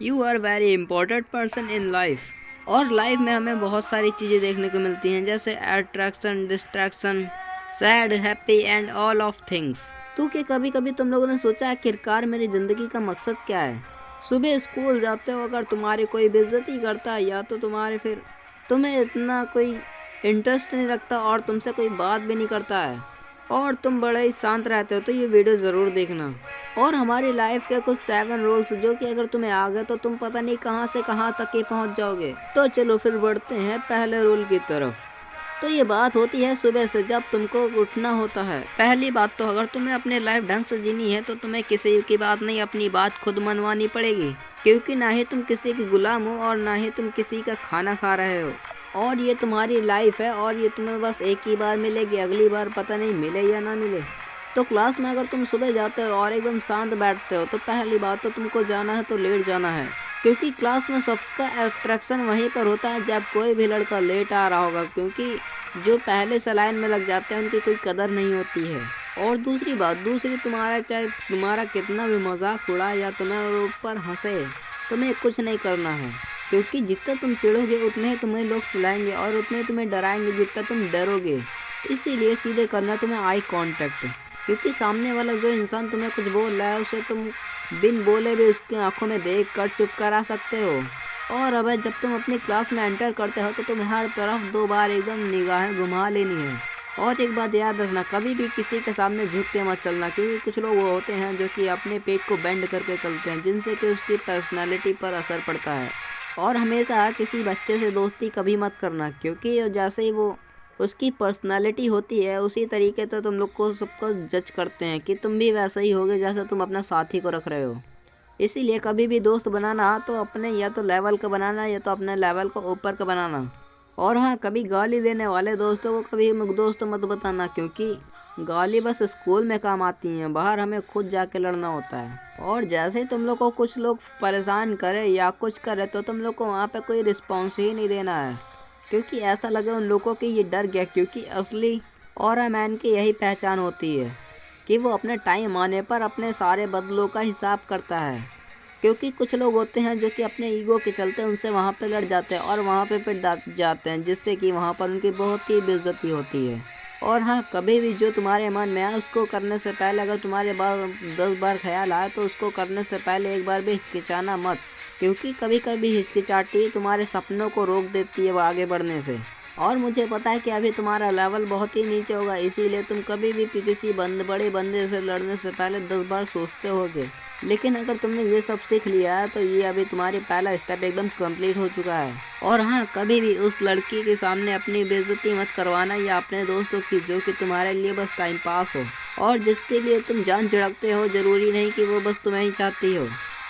You are very important person in life. और life में हमें बहुत सारी चीज़ें देखने को मिलती हैं, जैसे attraction, distraction, sad, happy and all of things. तो क्या कभी कभी तुम लोगों ने सोचा आखिरकार मेरी ज़िंदगी का मकसद क्या है? सुबह स्कूल जाते हो, अगर तुम्हारी कोई बेइज्जती करता है या तो तुम्हें इतना कोई इंटरेस्ट नहीं रखता और तुमसे कोई बात भी नहीं करता है और तुम बड़े ही शांत रहते हो, तो ये वीडियो ज़रूर देखना। और हमारी लाइफ के कुछ 7 रूल्स जो कि अगर तुम्हें आ गए तो तुम पता नहीं कहाँ से कहाँ तक ही पहुँच जाओगे। तो चलो फिर बढ़ते हैं पहले रूल की तरफ। तो ये बात होती है सुबह से जब तुमको उठना होता है। पहली बात तो अगर तुम्हें अपनी लाइफ ढंग से जीनी है तो तुम्हें किसी की बात नहीं, अपनी बात खुद मनवानी पड़ेगी, क्योंकि ना ही तुम किसी के गुलाम हो और ना ही तुम किसी का खाना खा रहे हो। और ये तुम्हारी लाइफ है और ये तुम्हें बस एक ही बार मिलेगी, अगली बार पता नहीं मिले या ना मिले। तो क्लास में अगर तुम सुबह जाते हो और एकदम शांत बैठते हो तो पहली बात तो तुमको जाना है तो लेट जाना है, क्योंकि क्लास में सबका अट्रैक्शन वहीं पर होता है जब कोई भी लड़का लेट आ रहा होगा, क्योंकि जो पहले से लाइन में लग जाते हैं उनकी कोई कदर नहीं होती है। और दूसरी तुम्हारा चाहे तुम्हारा कितना भी मजाक उड़ा या तुम्हें ऊपर हंसे, तुम्हें कुछ नहीं करना है, क्योंकि जितना तुम चिढ़ोगे उतने ही तुम्हें लोग चिढ़ाएंगे और उतने ही तुम्हें डराएंगे जितना तुम डरोगे। इसीलिए सीधे करना तुम्हें आई कांटेक्ट, क्योंकि सामने वाला जो इंसान तुम्हें कुछ बोल रहा है उसे तुम बिन बोले भी उसकी आंखों में देख कर चुप करा सकते हो। और अब जब तुम अपनी क्लास में एंटर करते हो तो तुम्हें हर तरफ 2 बार एकदम निगाहें घुमा लेनी है। और एक बात याद रखना, कभी भी किसी के सामने झुक के मत चलना, क्योंकि कुछ लोग वो होते हैं जो कि अपने पेट को बेंड करके चलते हैं, जिनसे कि उसकी पर्सनालिटी पर असर पड़ता है। और हमेशा किसी बच्चे से दोस्ती कभी मत करना, क्योंकि जैसे ही वो उसकी पर्सनालिटी होती है उसी तरीके से तुम लोग को सबको जज करते हैं कि तुम भी वैसा ही होगे जैसे तुम अपना साथी को रख रहे हो। इसीलिए कभी भी दोस्त बनाना तो अपने या तो लेवल का बनाना या तो अपने लेवल को ऊपर का बनाना। और हाँ, कभी गाली देने वाले दोस्तों को कभी दोस्त मत बताना, क्योंकि गाली बस स्कूल में काम आती हैं, बाहर हमें खुद जाके लड़ना होता है। और जैसे ही तुम लोग को कुछ लोग परेशान करे या कुछ करे तो तुम लोग को वहाँ पे कोई रिस्पॉन्स ही नहीं देना है, क्योंकि ऐसा लगे उन लोगों की ये डर गया, क्योंकि असली ऑरा मैन की यही पहचान होती है कि वो अपने टाइम आने पर अपने सारे बदलों का हिसाब करता है। क्योंकि कुछ लोग होते हैं जो कि अपने ईगो के चलते उनसे वहाँ पे लड़ जाते हैं और वहाँ पे फिर जाते हैं, जिससे कि वहाँ पर उनकी बहुत ही बेइज्जती होती है। और हाँ, कभी भी जो तुम्हारे मन में आए उसको करने से पहले अगर तुम्हारे 10 बार ख्याल आए तो उसको करने से पहले एक बार भी हिचकिचाना मत, क्योंकि कभी कभी हिचकिचाहट तुम्हारे सपनों को रोक देती है वो आगे बढ़ने से। और मुझे पता है कि अभी तुम्हारा लेवल बहुत ही नीचे होगा, इसीलिए तुम कभी भी किसी बड़े बंदे से लड़ने से पहले 10 बार सोचते होगे। लेकिन अगर तुमने ये सब सीख लिया है तो ये अभी तुम्हारी पहला स्टेप एकदम कंप्लीट हो चुका है। और हाँ, कभी भी उस लड़की के सामने अपनी बेइज्जती मत करवाना या अपने दोस्तों की, जो कि तुम्हारे लिए बस टाइम पास हो और जिसके लिए तुम जान झड़कते हो। जरूरी नहीं कि वो बस तुम्हें ही चाहती हो,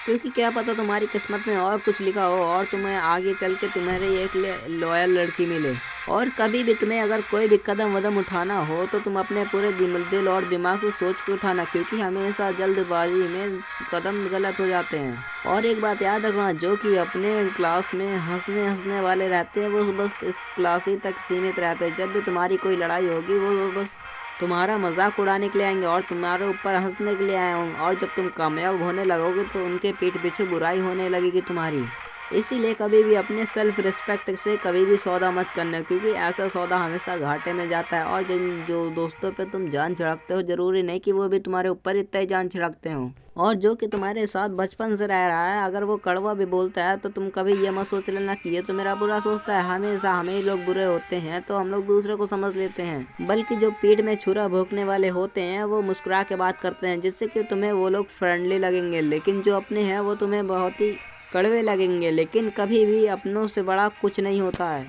क्योंकि क्या पता तुम्हारी किस्मत में और कुछ लिखा हो और तुम्हें आगे चल के तुम्हारी एक लॉयल लड़की मिले। और कभी भी तुम्हें अगर कोई भी कदम उठाना हो तो तुम अपने पूरे दिल और दिमाग से सोच के उठाना, क्योंकि हमेशा जल्दबाजी में कदम गलत हो जाते हैं। और एक बात याद रखना, जो कि अपने क्लास में हंसने वाले रहते हैं वो बस इस क्लास ही तक सीमित रहते हैं। जब भी तुम्हारी कोई लड़ाई होगी वो बस तुम्हारा मजाक उड़ाने के लिए आएंगे और तुम्हारे ऊपर हंसने के लिए आए होंगे, और जब तुम कामयाब होने लगोगे तो उनके पीठ पीछे बुराई होने लगेगी तुम्हारी। इसीलिए कभी भी अपने सेल्फ रिस्पेक्ट से कभी भी सौदा मत करना, क्योंकि ऐसा सौदा हमेशा घाटे में जाता है। और जो दोस्तों पे तुम जान छिड़कते हो, जरूरी नहीं कि वो भी तुम्हारे ऊपर इतना ही जान छिड़कते हो। और जो कि तुम्हारे साथ बचपन से रह रहा है, अगर वो कड़वा भी बोलता है तो तुम कभी ये मत सोच लेना कि ये तो मेरा बुरा सोचता है। हमेशा हमें ही लोग बुरे होते हैं तो हम लोग दूसरे को समझ लेते हैं, बल्कि जो पीठ में छुरा भोंकने वाले होते हैं वो मुस्कुरा के बात करते हैं, जिससे कि तुम्हें वो लोग फ्रेंडली लगेंगे। लेकिन जो अपने हैं वो तुम्हें बहुत ही कड़वे लगेंगे। लेकिन कभी भी अपनों से बड़ा कुछ नहीं होता है।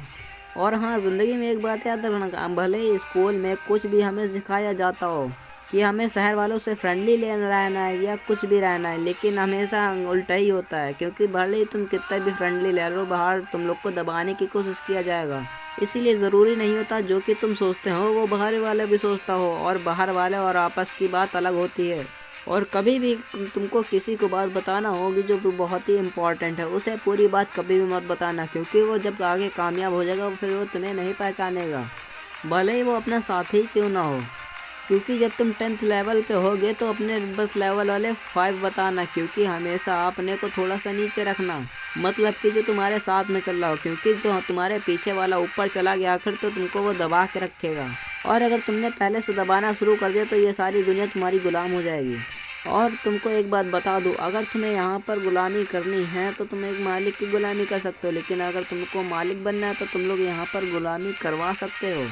और हाँ, ज़िंदगी में एक बात याद रखना, भले ही स्कूल में कुछ भी हमें सिखाया जाता हो कि हमें शहर वालों से फ्रेंडली रहना है या कुछ भी रहना है, लेकिन हमेशा उल्टा ही होता है, क्योंकि भले ही तुम कितना भी फ्रेंडली ले लो, बाहर तुम लोग को दबाने की कोशिश किया जाएगा। इसीलिए ज़रूरी नहीं होता जो कि तुम सोचते हो वो बाहर वाले भी सोचता हो, और बाहर वाले और आपस की बात अलग होती है। और कभी भी तुमको किसी को बात बताना होगी जो बहुत ही इम्पोर्टेंट है, उसे पूरी बात कभी भी मत बताना, क्योंकि वो जब आगे कामयाब हो जाएगा फिर वो तुम्हें नहीं पहचानेगा, भले ही वो अपना साथी क्यों ना हो। क्योंकि जब तुम 10th लेवल पे होगे तो अपने बस लेवल वाले 5 बताना, क्योंकि हमेशा अपने को थोड़ा सा नीचे रखना, मतलब कि जो तुम्हारे साथ में चल रहा हो, क्योंकि जो तुम्हारे पीछे वाला ऊपर चला गया आखिर तो तुमको वो दबा के रखेगा। और अगर तुमने पहले से दबाना शुरू कर दिया तो ये सारी दुनिया तुम्हारी गुलाम हो जाएगी। और तुमको एक बात बता दूं, अगर तुम्हें यहाँ पर गुलामी करनी है तो तुम एक मालिक की गुलामी कर सकते हो, लेकिन अगर तुमको मालिक बनना है तो तुम लोग यहाँ पर गुलामी करवा सकते हो।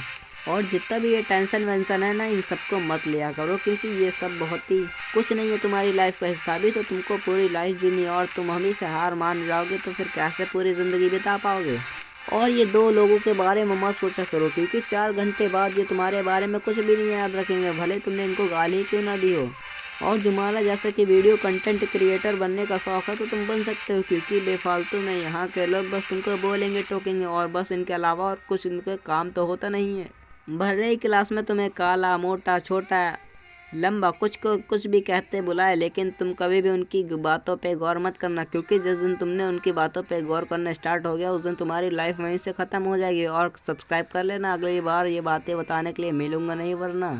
और जितना भी ये टेंशन वेंशन है ना, इन सबको मत लिया करो, क्योंकि ये सब बहुत ही कुछ नहीं है तुम्हारी लाइफ का हिस्सा भी, तो तुमको पूरी लाइफ जीनी है और तुम हमेशा हार मान जाओगे तो फिर कैसे पूरी ज़िंदगी बिता पाओगे। और ये 2 लोगों के बारे में मत सोचा करो, क्योंकि 4 घंटे बाद ये तुम्हारे बारे में कुछ भी नहीं याद रखेंगे, भले तुमने इनको गाली क्यों ना दी हो। और तुम्हारा जैसे कि वीडियो कंटेंट क्रिएटर बनने का शौक़ है तो तुम बन सकते हो, क्योंकि बेफालतू में यहाँ के लोग बस तुमको बोलेंगे टोकेंगे और बस इनके अलावा और कुछ इनका काम तो होता नहीं है। भले ही क्लास में तुम्हें काला, मोटा, छोटा, लंबा कुछ भी कहते बुलाए, लेकिन तुम कभी भी उनकी बातों पे गौर मत करना, क्योंकि जिस दिन तुमने उनकी बातों पे गौर करना स्टार्ट हो गया उस दिन तुम्हारी लाइफ वहीं से ख़त्म हो जाएगी। और सब्सक्राइब कर लेना, अगली बार ये बातें बताने के लिए मिलूँगा नहीं वरना।